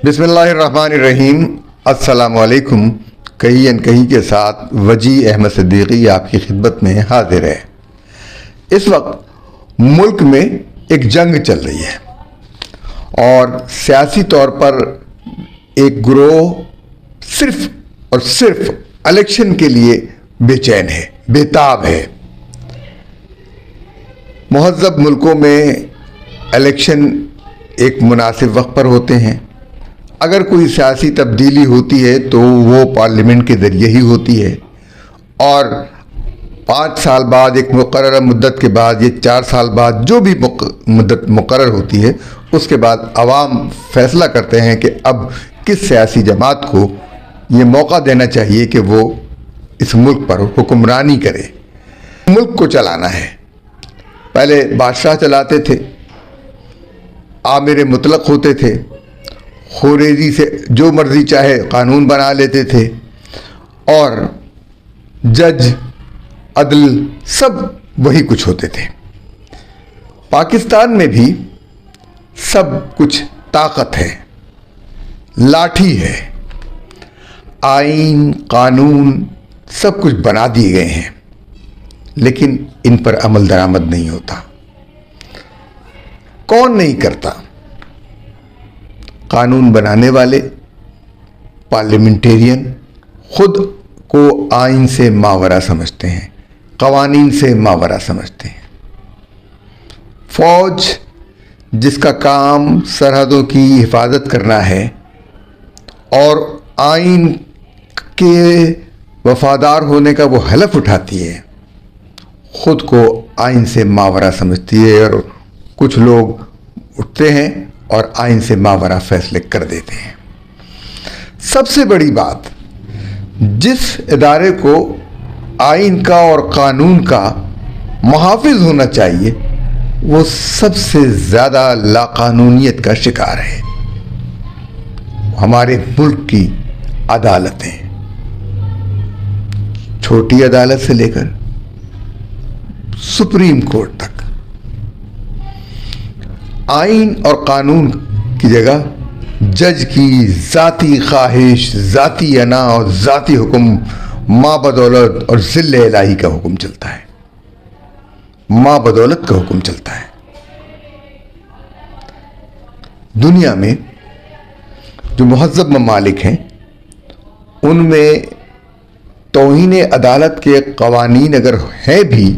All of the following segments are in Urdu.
بسم اللہ الرحمن الرحیم۔ السلام علیکم۔ کہیں انکہیں کے ساتھ وجی احمد صدیقی آپ کی خدمت میں حاضر ہے۔ اس وقت ملک میں ایک جنگ چل رہی ہے اور سیاسی طور پر ایک گروہ صرف اور صرف الیکشن کے لیے بے چین ہے، بے تاب ہے۔ مہذب ملکوں میں الیکشن ایک مناسب وقت پر ہوتے ہیں۔ اگر کوئی سیاسی تبدیلی ہوتی ہے تو وہ پارلیمنٹ کے ذریعے ہی ہوتی ہے، اور 5 سال بعد، ایک مقررہ مدت کے بعد، یا 4 سال بعد، جو بھی مدت مقرر ہوتی ہے، اس کے بعد عوام فیصلہ کرتے ہیں کہ اب کس سیاسی جماعت کو یہ موقع دینا چاہیے کہ وہ اس ملک پر حکمرانی کرے، ملک کو چلانا ہے۔ پہلے بادشاہ چلاتے تھے، آمر مطلق ہوتے تھے، خوریزی سے جو مرضی چاہے قانون بنا لیتے تھے، اور جج، عدل، سب وہی کچھ ہوتے تھے۔ پاکستان میں بھی سب کچھ طاقت ہے، لاٹھی ہے، آئین، قانون سب کچھ بنا دیے گئے ہیں، لیکن ان پر عمل درآمد نہیں ہوتا۔ کون نہیں کرتا؟ قانون بنانے والے، پارلیمنٹیرین خود کو آئین سے ماورا سمجھتے ہیں، قوانین سے ماورا سمجھتے ہیں۔ فوج جس کا کام سرحدوں کی حفاظت کرنا ہے اور آئین کے وفادار ہونے کا وہ حلف اٹھاتی ہے، خود کو آئین سے ماورا سمجھتی ہے، اور کچھ لوگ اٹھتے ہیں اور آئین سے ماورا فیصلے کر دیتے ہیں۔ سب سے بڑی بات، جس ادارے کو آئین کا اور قانون کا محافظ ہونا چاہیے، وہ سب سے زیادہ لاقانونیت کا شکار ہے۔ ہمارے ملک کی عدالتیں، چھوٹی عدالت سے لے کر سپریم کورٹ تک، آئین اور قانون کی جگہ جج کی ذاتی خواہش، ذاتی انا اور ذاتی حکم، ماں بدولت اور ذل الہی کا حکم چلتا ہے، ماں بدولت کا حکم چلتا ہے۔ دنیا میں جو مہذب ممالک ہیں، ان میں توہین عدالت کے قوانین اگر ہیں بھی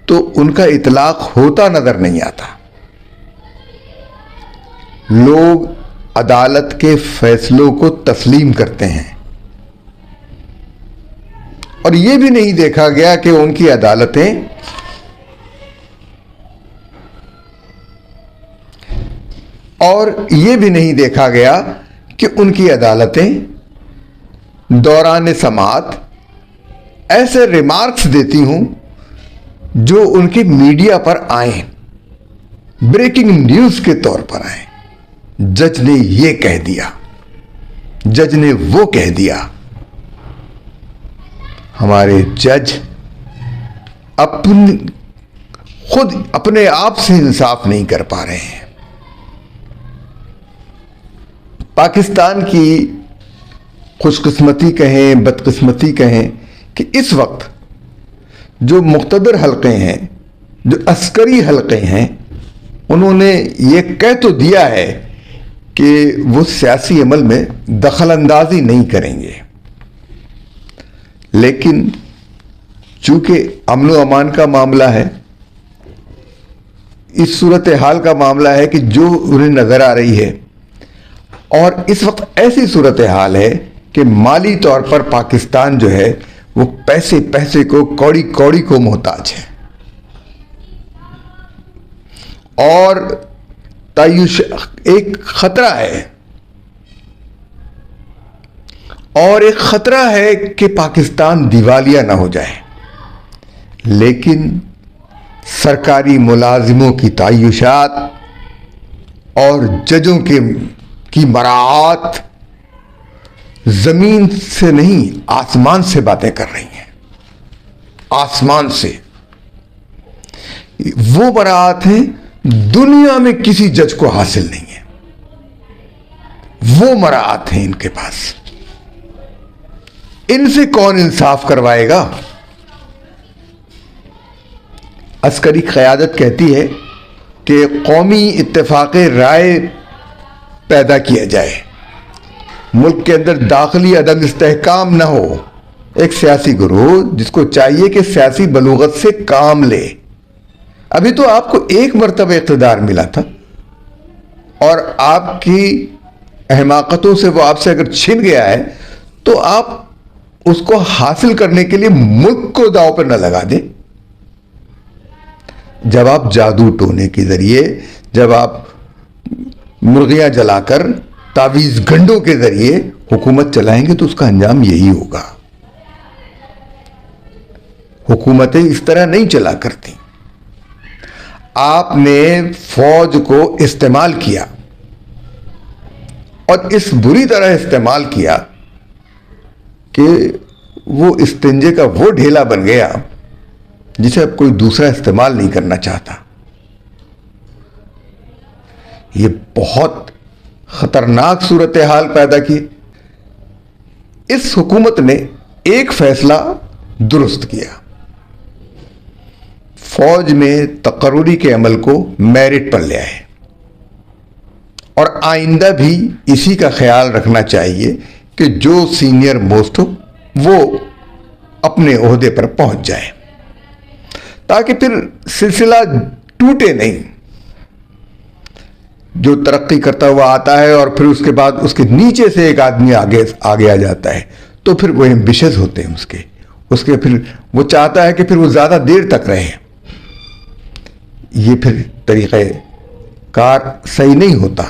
تو ان کا اطلاق ہوتا نظر نہیں آتا۔ لوگ عدالت کے فیصلوں کو تسلیم کرتے ہیں، اور یہ بھی نہیں دیکھا گیا کہ ان کی عدالتیں دوران سماعت ایسے ریمارکس دیتی ہوں جو ان کے میڈیا پر آئیں، بریکنگ نیوز کے طور پر آئیں۔ جج نے یہ کہہ دیا، جج نے وہ کہہ دیا۔ ہمارے جج خود اپنے آپ سے انصاف نہیں کر پا رہے ہیں۔ پاکستان کی خوش قسمتی کہیں، بدقسمتی کہیں، کہ اس وقت جو مقتدر حلقے ہیں، جو عسکری حلقے ہیں، انہوں نے یہ کہہ تو دیا ہے کہ وہ سیاسی عمل میں دخل اندازی نہیں کریں گے، لیکن چونکہ امن و امان کا معاملہ ہے، اس صورتحال کا معاملہ ہے کہ جو انہیں نظر آ رہی ہے، اور اس وقت ایسی صورتحال ہے کہ مالی طور پر پاکستان جو ہے وہ پیسے کو، کوڑی کوڑی کو محتاج ہے، اور ایک خطرہ ہے، اور ایک خطرہ ہے کہ پاکستان دیوالیہ نہ ہو جائے، لیکن سرکاری ملازموں کی تعیشات اور ججوں کی مراعات زمین سے نہیں، آسمان سے باتیں کر رہی ہیں، آسمان سے۔ وہ براعات ہیں دنیا میں کسی جج کو حاصل نہیں ہے۔ وہ مراعات ہیں ان کے پاس. ان سے کون انصاف کروائے گا؟ عسکری قیادت کہتی ہے کہ قومی اتفاق رائے پیدا کیا جائے، ملک کے اندر داخلی عدم استحکام نہ ہو. ایک سیاسی گروہ جس کو چاہیے کہ سیاسی بلوغت سے کام لے. ابھی تو آپ کو ایک مرتبہ اقتدار ملا تھا اور آپ کی احماقتوں سے وہ آپ سے اگر چھن گیا ہے تو آپ اس کو حاصل کرنے کے لیے ملک کو داؤ پر نہ لگا دیں. جب آپ جادو ٹونے کے ذریعے، جب آپ مرغیاں جلا کر تعویذ گنڈوں کے ذریعے حکومت چلائیں گے تو اس کا انجام یہی ہوگا. حکومتیں اس طرح نہیں چلا کرتی. آپ نے فوج کو استعمال کیا اور اس بری طرح استعمال کیا کہ وہ استنجے کا وہ ڈھیلا بن گیا جسے اب کوئی دوسرا استعمال نہیں کرنا چاہتا. یہ بہت خطرناک صورتحال پیدا کی. اس حکومت نے ایک فیصلہ درست کیا، فوج میں تقرری کے عمل کو میرٹ پر لے آئے، اور آئندہ بھی اسی کا خیال رکھنا چاہیے کہ جو سینئر موسٹ ہو وہ اپنے عہدے پر پہنچ جائے تاکہ پھر سلسلہ ٹوٹے نہیں. جو ترقی کرتا ہوا آتا ہے اور پھر اس کے بعد اس کے نیچے سے ایک آدمی آگے آ جاتا ہے تو پھر وہ ایمبیشس ہوتے ہیں اس کے پھر وہ چاہتا ہے کہ پھر وہ زیادہ دیر تک رہے. یہ پھر طریقہ کار صحیح نہیں ہوتا.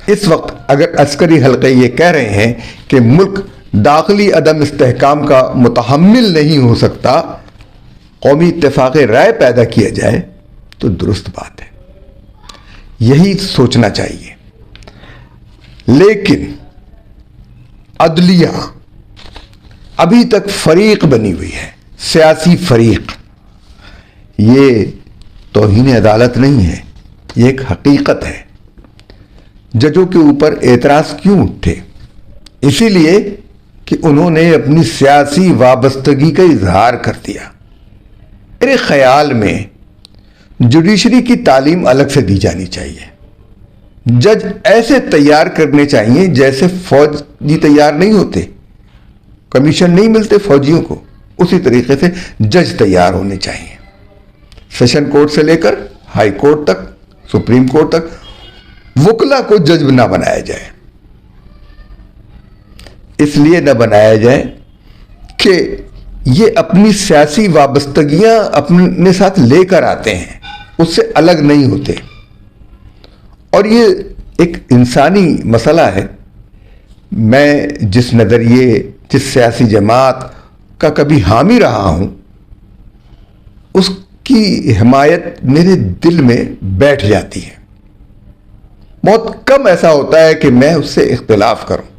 اس وقت اگر عسکری حلقے یہ کہہ رہے ہیں کہ ملک داخلی عدم استحکام کا متحمل نہیں ہو سکتا، قومی اتفاق رائے پیدا کیا جائے تو درست بات ہے، یہی سوچنا چاہیے. لیکن عدلیہ ابھی تک فریق بنی ہوئی ہے، سیاسی فریق. یہ توہین عدالت نہیں ہے، یہ ایک حقیقت ہے. ججوں کے اوپر اعتراض کیوں اٹھے؟ اسی لیے کہ انہوں نے اپنی سیاسی وابستگی کا اظہار کر دیا. میرے خیال میں جوڈیشری کی تعلیم الگ سے دی جانی چاہیے. جج ایسے تیار کرنے چاہیے جیسے فوجی تیار نہیں ہوتے، کمیشن نہیں ملتے فوجیوں کو، اسی طریقے سے جج تیار ہونے چاہیے. سیشن کورٹ سے لے کر ہائی کورٹ تک، سپریم کورٹ تک وکلا کو جج نہ بنایا جائے. اس لیے نہ بنایا جائے کہ یہ اپنی سیاسی وابستگیاں اپنے ساتھ لے کر آتے ہیں، اس سے الگ نہیں ہوتے. اور یہ ایک انسانی مسئلہ ہے. میں جس نظریے، جس سیاسی جماعت کا کبھی حامی رہا ہوں، اس کی حمایت میرے دل میں بیٹھ جاتی ہے. بہت کم ایسا ہوتا ہے کہ میں اس سے اختلاف کروں.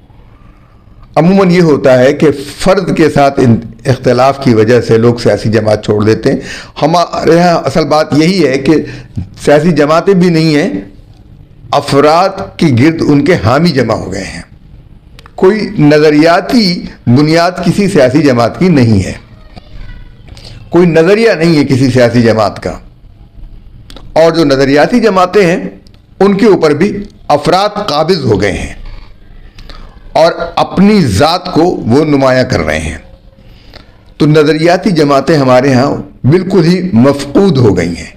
عموماً یہ ہوتا ہے کہ فرد کے ساتھ اختلاف کی وجہ سے لوگ سیاسی جماعت چھوڑ دیتے ہیں. ہمارے یہاں اصل بات یہی ہے کہ سیاسی جماعتیں بھی نہیں ہیں، افراد کی گرد ان کے حامی جمع ہو گئے ہیں. کوئی نظریاتی بنیاد کسی سیاسی جماعت کی نہیں ہے، کوئی نظریہ نہیں ہے کسی سیاسی جماعت کا. اور جو نظریاتی جماعتیں ہیں ان کے اوپر بھی افراد قابض ہو گئے ہیں اور اپنی ذات کو وہ نمایاں کر رہے ہیں. تو نظریاتی جماعتیں ہمارے ہاں بالکل ہی مفقود ہو گئی ہیں.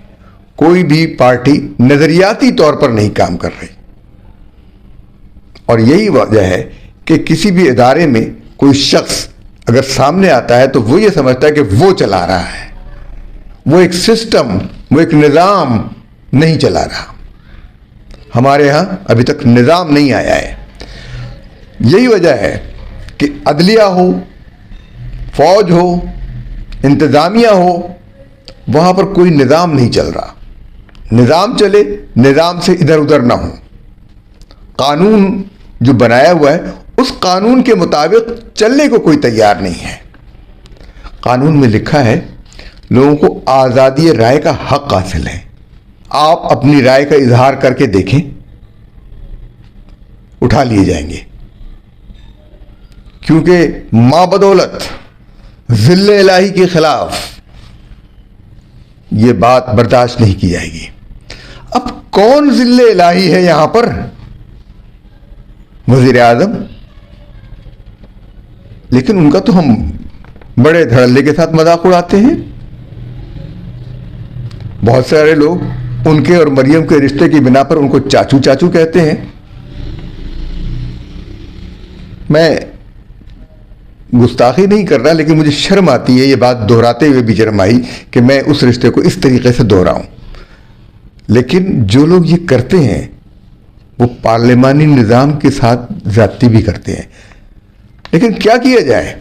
کوئی بھی پارٹی نظریاتی طور پر نہیں کام کر رہی. اور یہی وجہ ہے کہ کسی بھی ادارے میں کوئی شخص اگر سامنے آتا ہے تو وہ یہ سمجھتا ہے کہ وہ چلا رہا ہے، وہ ایک سسٹم، وہ ایک نظام نہیں چلا رہا. ہمارے ہاں ابھی تک نظام نہیں آیا ہے. یہی وجہ ہے کہ عدلیہ ہو، فوج ہو، انتظامیہ ہو، وہاں پر کوئی نظام نہیں چل رہا. نظام چلے، نظام سے ادھر ادھر نہ ہو. قانون جو بنایا ہوا ہے اس قانون کے مطابق چلنے کو کوئی تیار نہیں ہے. قانون میں لکھا ہے لوگوں کو آزادی رائے کا حق حاصل ہے. آپ اپنی رائے کا اظہار کر کے دیکھیں، اٹھا لیے جائیں گے، کیونکہ ماں بدولت ذل الہی کے خلاف یہ بات برداشت نہیں کی جائے گی۔ اب کون ذل الہی ہے یہاں پر؟ وزیر اعظم، لیکن ان کا تو ہم بڑے دھڑلے کے ساتھ مذاق اڑاتے ہیں۔ بہت سارے لوگ ان کے اور مریم کے رشتے کی بنا پر ان کو چاچو چاچو کہتے ہیں۔ میں گستاخی نہیں کر رہا، لیکن مجھے شرم آتی ہے، یہ بات دہراتے ہوئے بھی شرم آئی کہ میں اس رشتے کو اس طریقے سے دہراؤں۔ لیکن جو لوگ یہ کرتے ہیں وہ پارلیمانی نظام کے ساتھ زیادتی بھی کرتے ہیں۔ لیکن کیا کیا جائے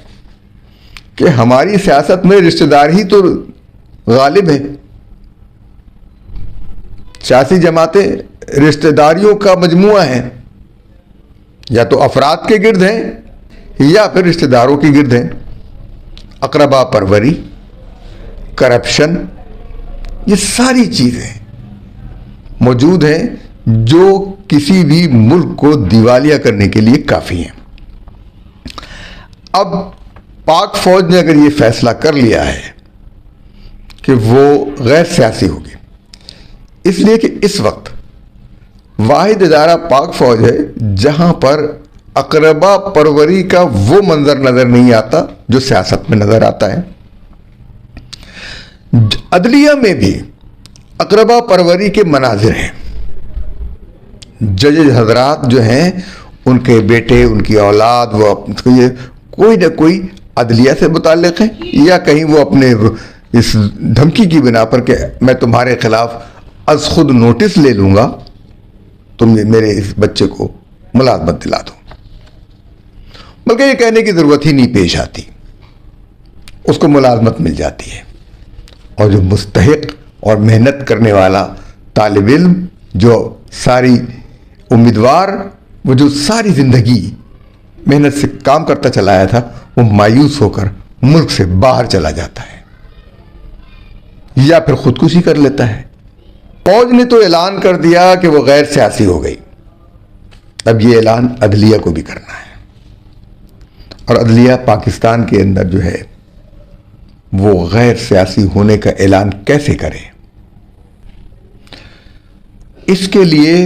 کہ ہماری سیاست میں رشتہ دار ہی تو غالب ہے۔ سیاسی جماعتیں رشتہ داریوں کا مجموعہ ہیں، یا تو افراد کے گرد ہیں یا پھر رشتہ داروں کے گرد ہیں۔ اقربا پروری، کرپشن، یہ ساری چیزیں موجود ہیں جو کسی بھی ملک کو دیوالیہ کرنے کے لیے کافی ہیں۔ اب پاک فوج نے اگر یہ فیصلہ کر لیا ہے کہ وہ غیر سیاسی ہوگی، اس لیے کہ اس وقت واحد ادارہ پاک فوج ہے جہاں پر اقربا پروری کا وہ منظر نظر نہیں آتا جو سیاست میں نظر آتا ہے۔ عدلیہ میں بھی اقربا پروری کے مناظر ہیں۔ جج حضرات جو ہیں، ان کے بیٹے، ان کی اولاد، وہ کوئی نہ کوئی عدلیہ سے متعلق ہیں، یا کہیں وہ اپنے اس دھمکی کی بنا پر کہ میں تمہارے خلاف از خود نوٹس لے لوں گا، تم میرے اس بچے کو ملازمت دلا دو، بلکہ یہ کہنے کی ضرورت ہی نہیں پیش آتی، اس کو ملازمت مل جاتی ہے۔ اور جو مستحق اور محنت کرنے والا طالب علم، جو ساری امیدوار، وہ جو ساری زندگی محنت سے کام کرتا چلا آیا تھا، وہ مایوس ہو کر ملک سے باہر چلا جاتا ہے یا پھر خودکشی کر لیتا ہے۔ فوج نے تو اعلان کر دیا کہ وہ غیر سیاسی ہو گئی، اب یہ اعلان عدلیہ کو بھی کرنا ہے۔ اور عدلیہ پاکستان کے اندر جو ہے وہ غیر سیاسی ہونے کا اعلان کیسے کرے؟ اس کے لیے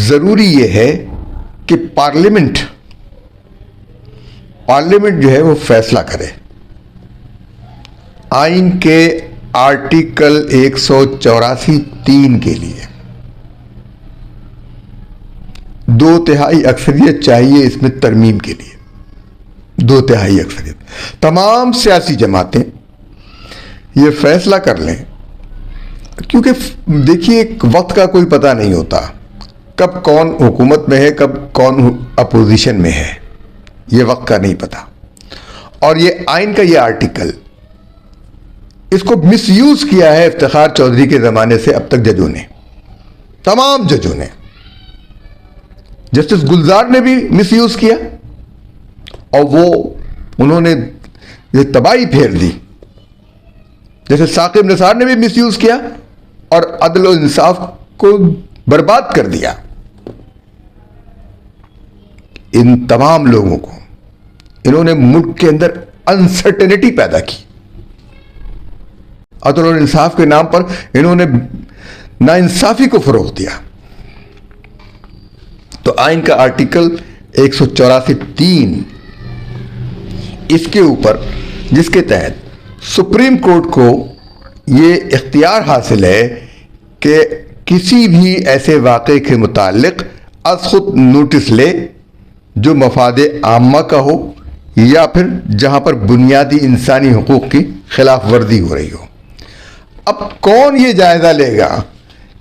ضروری یہ ہے کہ پارلیمنٹ جو ہے وہ فیصلہ کرے۔ آئین کے آرٹیکل 184(3) کے لیے 2/3 اکثریت چاہیے اس میں ترمیم کے لیے، 2/3 اکثریت۔ تمام سیاسی جماعتیں یہ فیصلہ کر لیں، کیونکہ دیکھیے وقت کا کوئی پتہ نہیں ہوتا، کب کون حکومت میں ہے، کب کون اپوزیشن میں ہے، یہ وقت کا نہیں پتہ۔ اور یہ آئین کا یہ آرٹیکل، اس کو مس یوز کیا ہے افتخار چودھری کے زمانے سے اب تک ججوں نے، تمام ججوں نے۔ جسٹس گلزار نے بھی مس یوز کیا، اور انہوں نے یہ تباہی پھیر دی۔ جیسے ثاقب نثار نے بھی مس یوز کیا اور عدل و انصاف کو برباد کر دیا۔ ان تمام لوگوں کو، انہوں نے ملک کے اندر انسرٹنٹی پیدا کی، عدل و انصاف کے نام پر انہوں نے ناانصافی کو فروغ دیا۔ تو آئین کا آرٹیکل 184(3) اس کے اوپر، جس کے تحت سپریم کورٹ کو یہ اختیار حاصل ہے کہ کسی بھی ایسے واقعے کے متعلق از خود نوٹس لے جو مفاد عامہ کا ہو یا پھر جہاں پر بنیادی انسانی حقوق کی خلاف ورزی ہو رہی ہو۔ اب کون یہ جائزہ لے گا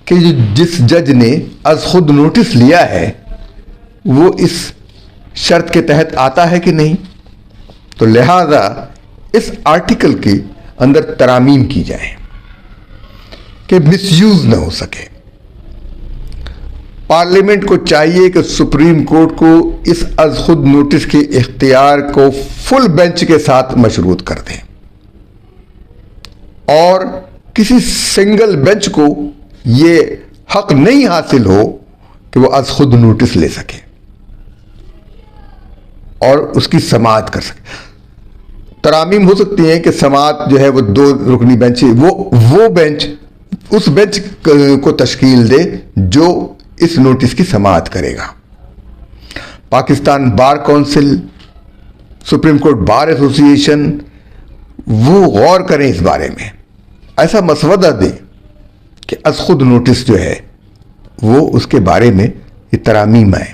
کہ جس جج نے از خود نوٹس لیا ہے وہ اس شرط کے تحت آتا ہے کہ نہیں؟ تو لہذا اس آرٹیکل کے اندر ترامیم کی جائے کہ مس یوز نہ ہو سکے۔ پارلیمنٹ کو چاہیے کہ سپریم کورٹ کو اس از خود نوٹس کے اختیار کو فل بینچ کے ساتھ مشروط کر دیں، اور کسی سنگل بینچ کو یہ حق نہیں حاصل ہو کہ وہ از خود نوٹس لے سکے۔ اور اس کی سماعت کر سکے. ترامیم ہو سکتی ہیں کہ سماعت جو ہے وہ 2 رکنی بینچ وہ بینچ اس بینچ کو تشکیل دے جو اس نوٹس کی سماعت کرے گا. Pakistan Bar Council, Supreme Court Bar Association وہ غور کریں اس بارے میں، ایسا مسودہ دیں کہ از خود نوٹس جو ہے وہ اس کے بارے میں یہ ترامیم آئے.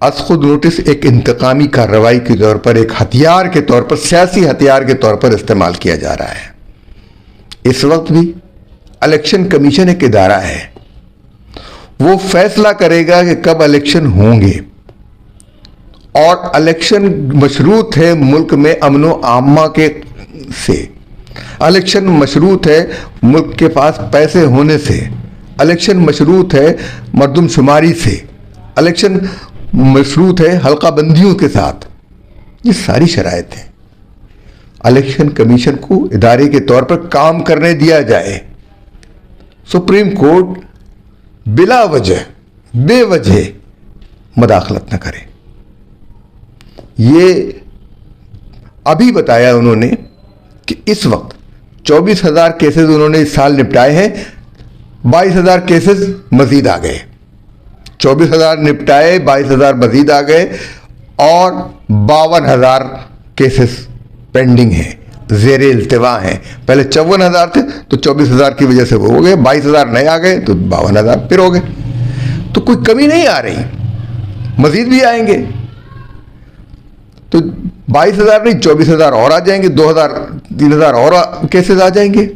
از خود نوٹس ایک انتقامی کارروائی کے طور پر، ایک ہتھیار کے طور پر، سیاسی ہتھیار کے طور پر استعمال کیا جا رہا ہے. اس وقت بھی الیکشن کمیشن ایک ادارہ ہے، وہ فیصلہ کرے گا کہ کب الیکشن ہوں گے، اور الیکشن مشروط ہے ملک میں امن و عامہ کے سے، الیکشن مشروط ہے ملک کے پاس پیسے ہونے سے، الیکشن مشروط ہے مردم شماری سے، الیکشن مشروط ہے حلقہ بندیوں کے ساتھ. یہ ساری شرائط ہیں. الیکشن کمیشن کو ادارے کے طور پر کام کرنے دیا جائے. سپریم کورٹ بلا وجہ بے وجہ مداخلت نہ کرے. یہ ابھی بتایا انہوں نے کہ اس وقت 24,000 کیسز انہوں نے اس سال نپٹائے ہیں، 22,000 کیسز مزید آ گئے. 24,000 نپٹائے، 22,000 مزید آ گئے، اور 52,000 کیسز پینڈنگ ہیں، زیر التوا ہیں. پہلے 54,000 تھے تو 24,000 کی وجہ سے وہ ہو گئے، 22,000 نئے آ گئے تو 52,000 پھر ہو گئے. تو کوئی کمی نہیں آ رہی، مزید بھی آئیں گے. تو 22,000 نہیں 24,000 اور آ جائیں گے، 2,000 3,000 اور کیسز آ جائیں گے.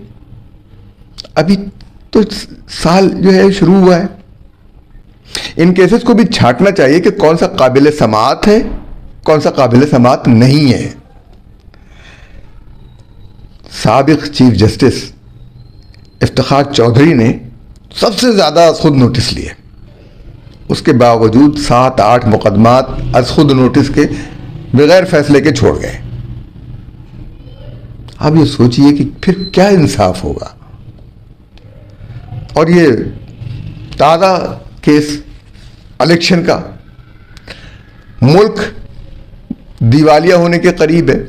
ابھی تو سال جو ہے شروع ہوا ہے. ان کیسز کو بھی چھانٹنا چاہیے کہ کون سا قابل سماعت ہے، کون سا قابل سماعت نہیں ہے. سابق چیف جسٹس افتخار چودھری نے سب سے زیادہ از خود نوٹس لیے، اس کے باوجود 7-8 مقدمات از خود نوٹس کے بغیر فیصلے کے چھوڑ گئے. اب یہ سوچئے کہ پھر کیا انصاف ہوگا. اور یہ تازہ کیس الیکشن کا، ملک دیوالیہ ہونے کے قریب ہے،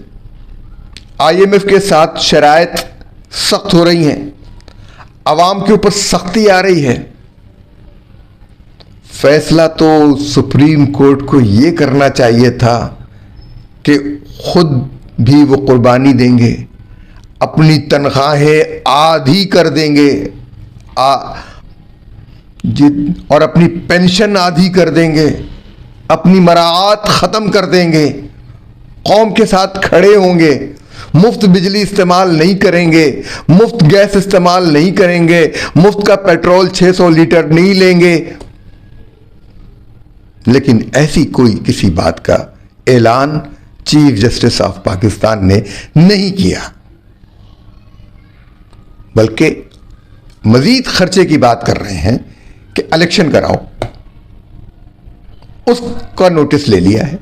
IMF کے ساتھ شرائط سخت ہو رہی ہیں، عوام کے اوپر سختی آ رہی ہے. فیصلہ تو سپریم کورٹ کو یہ کرنا چاہیے تھا کہ خود بھی وہ قربانی دیں گے، اپنی تنخواہیں آدھی کر دیں گے اور اپنی پینشن آدھی کر دیں گے، اپنی مراعات ختم کر دیں گے، قوم کے ساتھ کھڑے ہوں گے، مفت بجلی استعمال نہیں کریں گے، مفت گیس استعمال نہیں کریں گے، مفت کا پیٹرول 600 لیٹر نہیں لیں گے. لیکن ایسی کوئی کسی بات کا اعلان چیف جسٹس آف پاکستان نے نہیں کیا، بلکہ مزید خرچے کی بات کر رہے ہیں کہ الیکشن کراؤ. اس کا نوٹس لے لیا ہے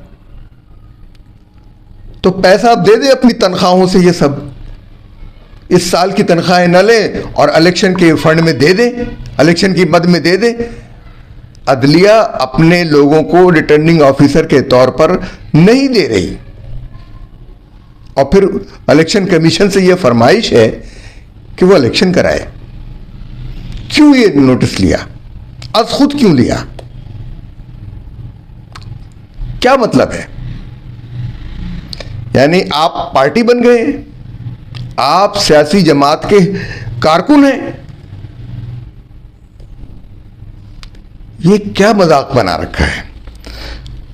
تو پیسہ آپ دے دیں اپنی تنخواہوں سے، یہ سب اس سال کی تنخواہیں نہ لیں اور الیکشن کے فنڈ میں دے دیں، الیکشن کی مد میں دے دیں. عدلیہ اپنے لوگوں کو ریٹرننگ آفیسر کے طور پر نہیں دے رہی، اور پھر الیکشن کمیشن سے یہ فرمائش ہے کہ وہ الیکشن کرائے. کیوں یہ نوٹس لیا؟ از خود کیوں لیا؟ کیا مطلب ہے؟ یعنی آپ پارٹی بن گئے ہیں، آپ سیاسی جماعت کے کارکن ہیں. یہ کیا مذاق بنا رکھا ہے؟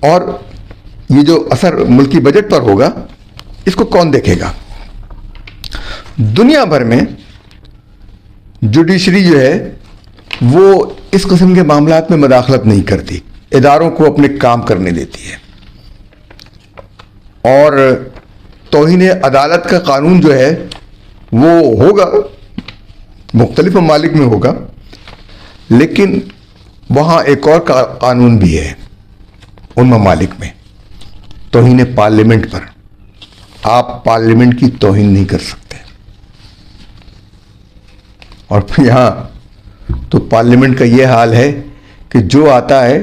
اور یہ جو اثر ملکی بجٹ پر ہوگا اس کو کون دیکھے گا؟ دنیا بھر میں جوڈیشری جو ہے وہ اس قسم کے معاملات میں مداخلت نہیں کرتی، اداروں کو اپنے کام کرنے دیتی ہے. اور توہین عدالت کا قانون جو ہے وہ ہوگا، مختلف ممالک میں ہوگا، لیکن وہاں ایک اور قانون بھی ہے ان ممالک میں، توہین پارلیمنٹ پر. آپ پارلیمنٹ کی توہین نہیں کر سکتے، اور یہاں تو پارلیمنٹ کا یہ حال ہے کہ جو آتا ہے